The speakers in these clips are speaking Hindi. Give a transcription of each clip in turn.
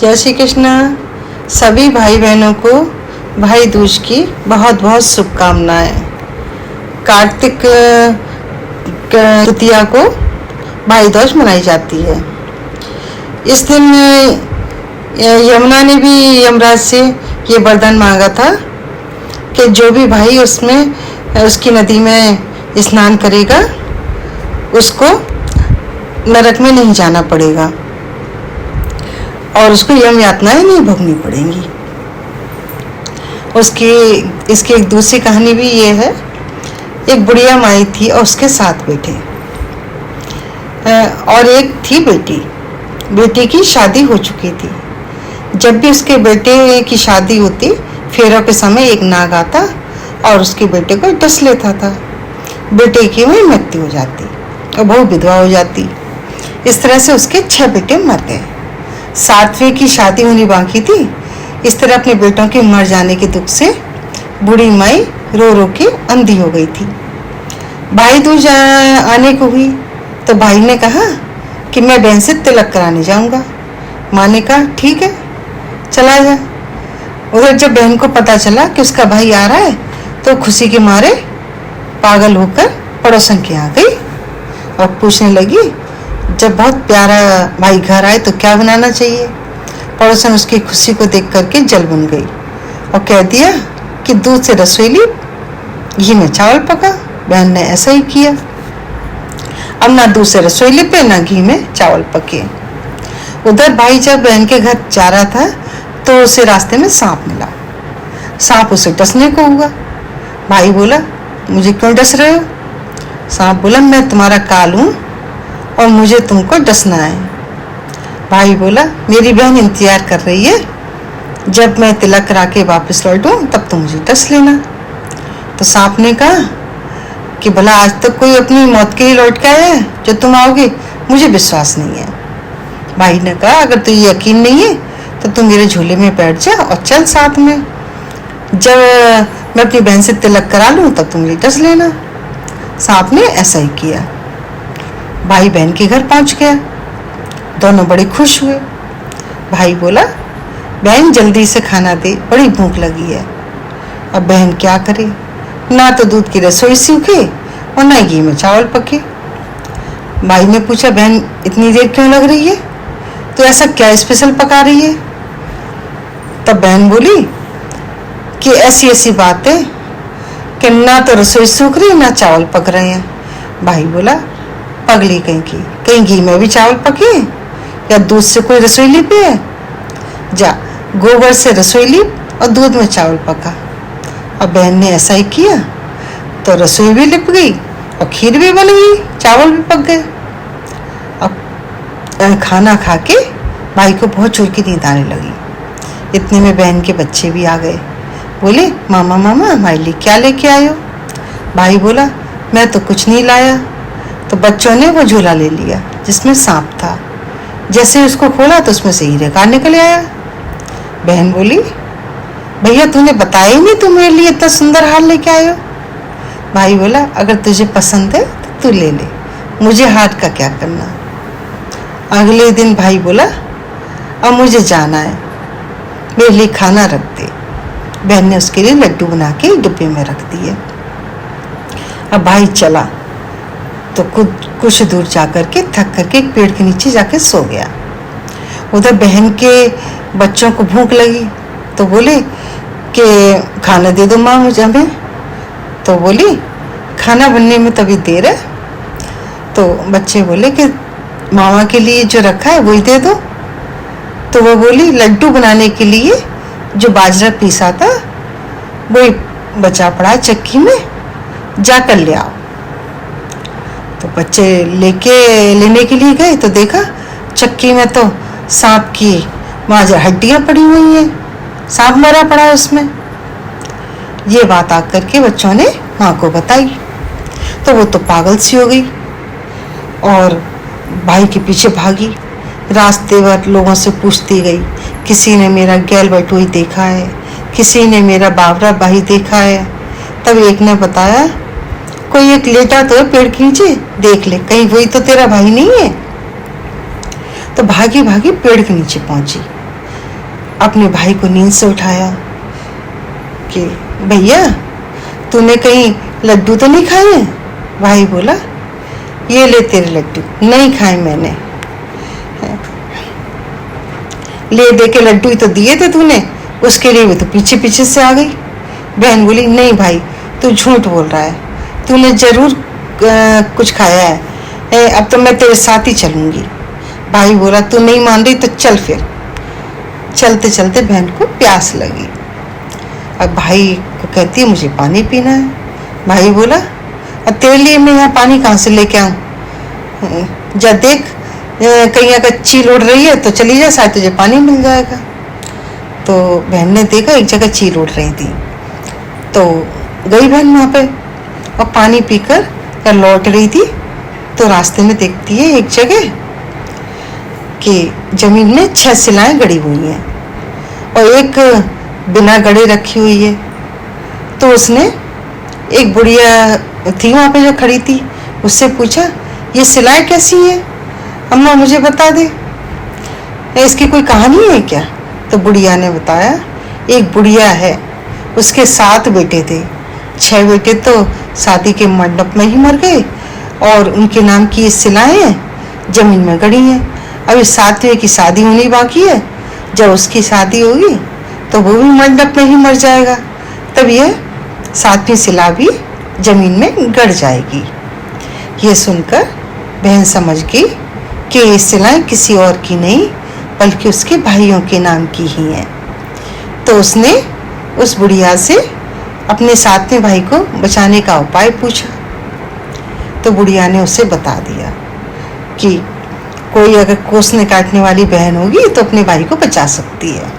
जय श्री कृष्ण। सभी भाई बहनों को भाई दूज की बहुत बहुत शुभकामनाएं। कार्तिक तृतीया को भाई दूज मनाई जाती है। इस दिन यमुना ने भी यमराज से ये वरदान मांगा था कि जो भी भाई उसकी नदी में स्नान करेगा उसको नरक में नहीं जाना पड़ेगा और उसको यम यातनाएं नहीं भोगनी पड़ेंगी। इसकी एक दूसरी कहानी भी ये है। एक बुढ़िया माई थी और उसके 7 बेटे और एक थी बेटी की शादी हो चुकी थी। जब भी उसके बेटे की शादी होती, फेरों के समय एक नाग आता और उसके बेटे को डस लेता था। बेटे की वही मृत्यु हो जाती और बहू विधवा हो जाती। इस तरह से उसके 6 बेटे मर गए। 7वें की शादी होनी बाकी थी। इस तरह अपने बेटों के मर जाने के दुख से बूढ़ी माई रो रो के अंधी हो गई थी। भाई दूज आने को हुई तो भाई ने कहा कि मैं बहन से तिलक कराने जाऊंगा। माँ ने कहा ठीक है चला जा। उधर जब बहन को पता चला कि उसका भाई आ रहा है तो खुशी के मारे पागल होकर पड़ोसन के आ गई और पूछने लगी, जब बहुत प्यारा भाई घर आए तो क्या बनाना चाहिए। पड़ोसन उसकी खुशी को देख करके जल बन गई और कह दिया कि दूध से रसोई ली, घी में चावल पका। बहन ने ऐसा ही किया। अब ना दूध से रसोई लिपे ना घी में चावल पके। उधर भाई जब बहन के घर जा रहा था तो उसे रास्ते में सांप मिला। सांप उसे डसने को हुआ। भाई बोला, मुझे क्यों डस रहे हो। सांप बोला, मैं तुम्हारा काल हूं और मुझे तुमको डसना है। भाई बोला, मेरी बहन इंतजार कर रही है, जब मैं तिलक करा के वापस लौटूं तब तुम मुझे डस लेना। तो सांप ने कहा कि भला आज तक कोई अपनी मौत के लिए लौट के आया है जो तुम आओगे, मुझे विश्वास नहीं है। भाई ने कहा, अगर तुझे यकीन नहीं है तो तुम मेरे झूले में बैठ जा और चल साथ में। जब मैं अपनी बहन से तिलक करा लूं तब तुम मुझे डस लेना। सांप ने ऐसा ही किया। भाई बहन के घर पहुंच गया। दोनों बड़े खुश हुए। भाई बोला, बहन जल्दी से खाना दे, बड़ी भूख लगी है। अब बहन क्या करे, ना तो दूध की रसोई सूखे और ना घी में चावल पके। भाई ने पूछा, बहन इतनी देर क्यों लग रही है, तो ऐसा क्या स्पेशल पका रही है। तब बहन बोली कि ऐसी ऐसी बात है कि ना तो रसोई सूख रही ना चावल पक रहे हैं। भाई बोला, पगली कहीं घी में भी चावल पके या दूध से कोई रसोई लिपी है। जा गोबर से रसोई लिप और दूध में चावल पका। अब बहन ने ऐसा ही किया तो रसोई भी लिप गई और खीर भी बन गई, चावल भी पक गए। अब खाना खा के भाई को बहुत जोर की नींद आने लगी। इतने में बहन के बच्चे भी आ गए। बोले, मामा हमारे लिए क्या लेके आए हो। भाई बोला, मैं तो कुछ नहीं लाया। तो बच्चों ने वो झूला ले लिया जिसमें सांप था। जैसे ही उसको खोला तो उसमें से हीरे का निकल आया। बहन बोली, भैया तूने बताया ही नहीं, तुम मेरे लिए इतना सुंदर हार लेके आए हो। भाई बोला, अगर तुझे पसंद है तो तू ले ले, मुझे हार का क्या करना। अगले दिन भाई बोला, अब मुझे जाना है, मेरे लिए खाना रख दे। बहन ने उसके लिए लड्डू बना के डिब्बे में रख दिए। अब भाई चला तो कुछ दूर जाकर के थक करके एक पेड़ के नीचे जाके सो गया। उधर बहन के बच्चों को भूख लगी तो बोले कि खाना दे दो माँ मुझे हमें। तो बोली, खाना बनने में तभी देर है। तो बच्चे बोले कि मामा के लिए जो रखा है वही दे दो। तो वो बोली, लड्डू बनाने के लिए जो बाजरा पीसा था वही बचा पड़ा है चक्की में, जाकर ले आओ। तो बच्चे लेने के लिए गए तो देखा चक्की में तो सांप की हड्डियां पड़ी हुई हैं, सांप मरा पड़ा है उसमें। ये बात आकर के बच्चों ने माँ को बताई तो वो तो पागल सी हो गई और भाई के पीछे भागी। रास्ते भर लोगों से पूछती गई, किसी ने मेरा गैल बटोई देखा है, किसी ने मेरा बावरा भाई देखा है। तब एक ने बताया, कोई एक लेटा तो है पेड़ के नीचे, देख ले कहीं वही तो तेरा भाई नहीं है। तो भागी भागी पेड़ के नीचे पहुंची। अपने भाई को नींद से उठाया कि भैया तूने कहीं लड्डू तो नहीं खाए? भाई बोला ये ले तेरे लड्डू। नहीं खाए मैंने। ले दे के लड्डू ही तो दिए थे तूने, उसके लिए भी तो पीछे पीछे से आ गई। बहन बोली नहीं भाई तू झूठ बोल रहा है, तूने जरूर कुछ खाया है, अब तो मैं तेरे साथ ही चलूंगी। भाई बोला तू नहीं मान रही तो चल फिर। चलते चलते बहन को प्यास लगी। अब भाई को कहती है मुझे पानी पीना है। भाई बोला अब तेरे लिए मैं यहाँ पानी कहाँ से लेके आऊँ? जा देख कहीं अगर चील उड़ रही है तो चली जा, शायद तुझे पानी मिल जाएगा। तो बहन ने देखा एक जगह चील उड़ रही थी, तो गई बहन वहाँ पे और पानी पीकर लौट रही थी। तो रास्ते में देखती है एक जगह कि जमीन में 6 सिलाएं गड़ी हुई हैं और एक बिना गड़े रखी हुई है। तो उसने एक बुढ़िया थी वहाँ पे जो खड़ी थी, उससे पूछा ये सिलाई कैसी है अम्मा, मुझे बता दे, इसकी कोई कहानी है क्या? तो बुढ़िया ने बताया एक बुढ़िया है, उसके 7 बेटे थे, 6 बेटे तो शादी के मंडप में ही मर गए और उनके नाम की ये सिलाएं जमीन में गड़ी हैं। अभी 7वें की शादी होनी बाकी है, जब उसकी शादी होगी तो वो भी मंडप में ही मर जाएगा, तब यह 7वीं सिला भी जमीन में गड़ जाएगी। ये सुनकर बहन समझ गई कि ये सिलाएं किसी और की नहीं बल्कि उसके भाइयों के नाम की ही हैं। तो उसने उस बुढ़िया से अपने 7वें भाई को बचाने का उपाय पूछा। तो बुढ़िया ने उसे बता दिया कि कोई अगर कोसने काटने वाली बहन होगी तो अपने भाई को बचा सकती है।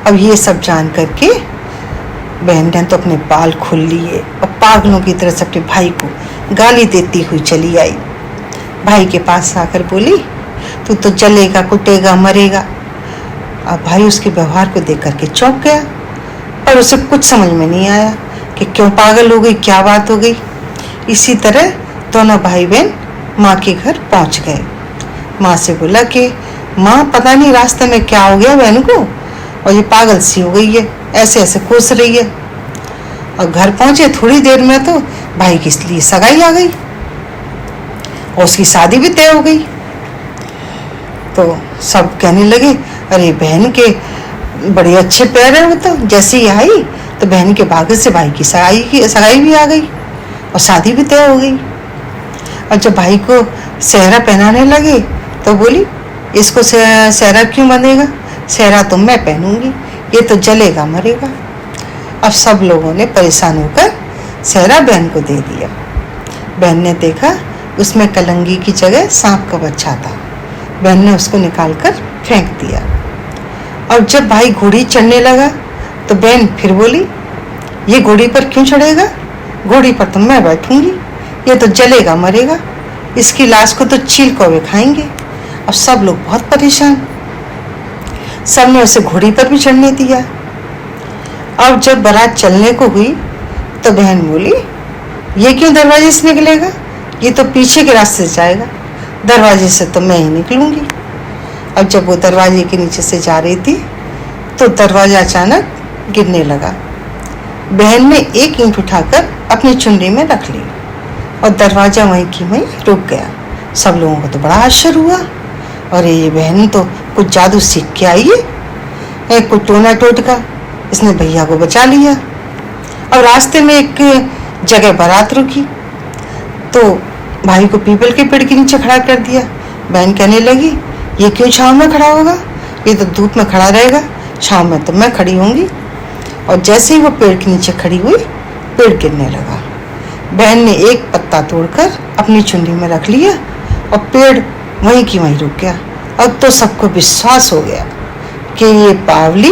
अब ये सब जान करके बहन ने तो अपने बाल खोल लिए और पागलों की तरह से अपने भाई को गाली देती हुई चली आई। भाई के पास आकर बोली तू तो जलेगा कुटेगा मरेगा। अब भाई उसके व्यवहार को देख करके चौंक गया, पर उसे कुछ समझ में नहीं आया कि क्यों पागल हो गई, क्या बात हो गई। इसी तरह दोनों भाई बहन माँ के घर पहुँच गए। माँ से बोला कि माँ पता नहीं रास्ते में क्या हो गया बहन को और ये पागल सी हो गई है, ऐसे ऐसे कोस रही है। और घर पहुंचे थोड़ी देर में तो भाई की इसलिए सगाई आ गई और उसकी शादी भी तय हो गई। तो सब कहने लगे अरे बहन के बड़े अच्छे पैर है, वो तो जैसे ही आई तो बहन के भाग्य से भाई की सगाई भी आ गई और शादी भी तय हो गई। और जब भाई को सेहरा पहनाने लगे तो बोली इसको सेहरा क्यों बंधेगा, सेहरा तो मैं पहनूंगी, ये तो जलेगा मरेगा। अब सब लोगों ने परेशान होकर सेहरा बहन को दे दिया। बहन ने देखा उसमें कलंगी की जगह सांप का बच्चा था। बहन ने उसको निकालकर फेंक दिया। और जब भाई घोड़ी चढ़ने लगा तो बहन फिर बोली ये घोड़ी पर क्यों चढ़ेगा, घोड़ी पर तो मैं बैठूंगी, ये तो जलेगा मरेगा, इसकी लाश को तो चील कौवे खाएंगे। अब सब लोग बहुत परेशान, सब ने उसे घोड़ी पर भी चढ़ने दिया। अब जब बारात चलने को हुई तो बहन बोली ये क्यों दरवाजे से निकलेगा, ये तो पीछे के रास्ते से जाएगा, दरवाजे से तो मैं ही निकलूंगी। अब जब वो दरवाजे के नीचे से जा रही थी तो दरवाजा अचानक गिरने लगा। बहन ने एक ईंट उठाकर अपनी चुनरी में रख ली और दरवाजा वहीं की वहीं रुक गया। सब लोगों को तो बड़ा आश्चर्य हुआ, अरे ये बहन तो कुछ जादू सीख के आई है, कुछ टोना टोटका, इसने भैया को बचा लिया। और रास्ते में एक जगह बारात रुकी तो भाई को पीपल के पेड़ के नीचे खड़ा कर दिया। बहन कहने लगी ये क्यों छांव में खड़ा होगा, ये तो धूप में खड़ा रहेगा, छांव में तो मैं खड़ी होंगी। और जैसे ही वो पेड़ के नीचे खड़ी हुई पेड़ गिरने लगा। बहन ने एक पत्ता तोड़कर अपनी चुन्नी में रख लिया और पेड़ वहीं की वहीं रुक गया। अब तो सबको विश्वास हो गया कि ये बावली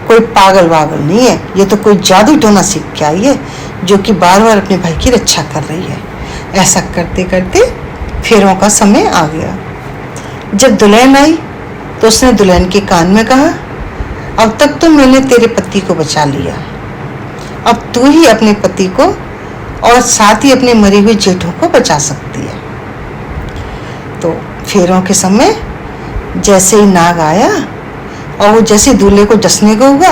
कोई पागल वागल नहीं है, ये तो कोई जादू टोना सीख के आई है जो कि बार बार अपने भाई की रक्षा कर रही है। ऐसा करते करते फेरों का समय आ गया। जब दुल्हन आई तो उसने दुल्हन के कान में कहा अब तक तो मैंने तेरे पति को बचा लिया, अब तू ही अपने पति को और साथ ही अपने मरे हुए जेठों को बचा सकती है। तो फेरों के समय जैसे ही नाग आया और वो जैसे दूल्हे को डसने को हुआ,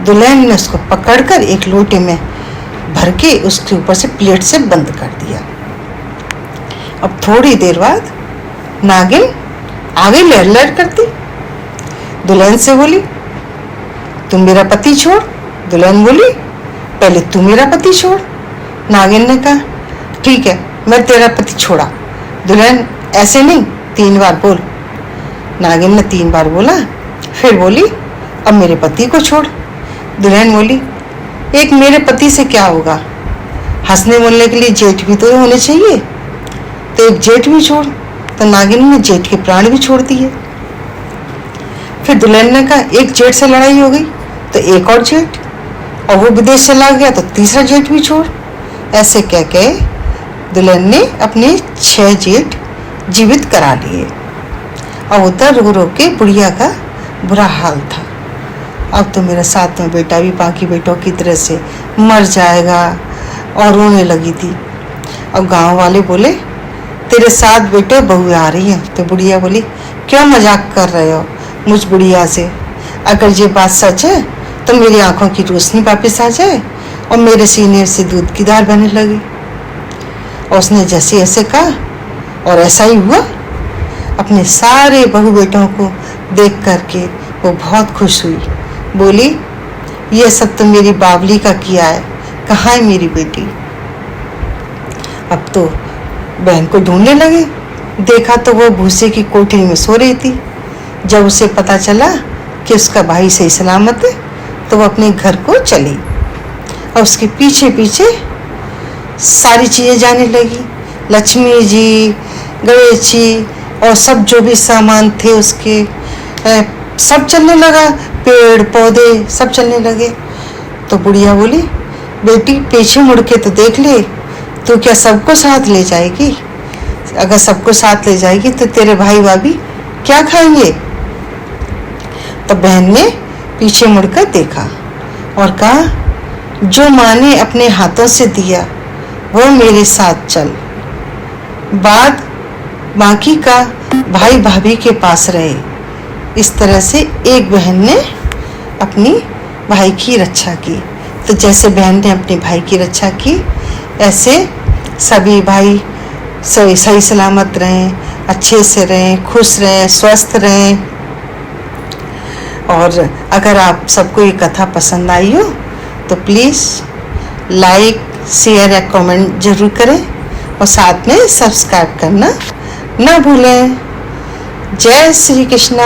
दुल्हन ने उसको पकड़कर एक लोटे में भर के उसके ऊपर से प्लेट से बंद कर दिया। अब थोड़ी देर बाद नागिन आगे लड़ लड़ करती, दुल्हन से बोली, तुम मेरा पति छोड़। दुल्हन बोली, पहले तू मेरा पति छोड़। नागिन ने कहा, ठीक है, मैं तेरा पति छोड़ा। दुल्हन, ऐसे नहीं, 3 बार बोल। नागिन ने 3 बार बोला, फिर बोली, अब मेरे पति को छोड़। दुल्हन बोली, एक मेरे पति से क्या होगा, हंसने बोलने के लिए जेठ भी तो होने चाहिए, तो एक जेठ भी छोड़। तो नागिन ने जेठ के प्राण भी छोड़ दिए। फिर दुल्हन ने कहा, एक जेठ से लड़ाई हो गई तो एक और जेठ, और वो विदेश चला गया तो तीसरा जेठ भी छोड़। ऐसे कह के दुल्हन ने अपने 6 जेठ जीवित करा लिए। और उधर रो रो के बुढ़िया का बुरा हाल था। अब तो मेरा 7वां बेटा भी बाकी बेटों की तरह से मर जाएगा, और रोने लगी थी। अब गांव वाले बोले, तेरे 7 बेटे बहुएं आ रही हैं। तो बुढ़िया बोली, क्यों मजाक कर रहे हो मुझ बुढ़िया से? अगर ये बात सच है तो मेरी आंखों की रोशनी वापस आ जाए और मेरे सीने से दूध की धार बहने लगी। और उसने जैसे ऐसे कहा और ऐसा ही हुआ। अपने सारे बहू बेटों को देख करके वो बहुत खुश हुई। बोली, ये सब तो मेरी बावली का किया है, कहाँ है मेरी बेटी? अब तो बहन को ढूंढने लगे। देखा तो वो भूसे की कोठरी में सो रही थी। जब उसे पता चला कि उसका भाई सही सलामत है तो वो अपने घर को चली और उसके पीछे पीछे सारी चीज़ें जाने लगी। लक्ष्मी जी, गणेश जी और सब जो भी सामान थे उसके, सब चलने लगा। पेड़ पौधे सब चलने लगे। तो बुढ़िया बोली, बेटी पीछे मुड़ के तो देख ले, तो क्या सबको साथ ले जाएगी? अगर सबको साथ ले जाएगी तो तेरे भाई भाभी क्या खाएंगे? तो बहन ने पीछे मुड़कर देखा और कहा, जो माँ ने अपने हाथों से दिया वो मेरे साथ चल, बाद बाकी का भाई भाभी के पास रहे। इस तरह से एक बहन ने अपनी भाई की रक्षा की। तो जैसे बहन ने अपने भाई की रक्षा की, ऐसे सभी भाई सही सलामत रहें, अच्छे से रहें, खुश रहें, स्वस्थ रहें। और अगर आप सबको ये कथा पसंद आई हो तो प्लीज़ लाइक, शेयर या कमेंट जरूर करें और साथ में सब्सक्राइब करना ना भूलें। जय श्री कृष्णा।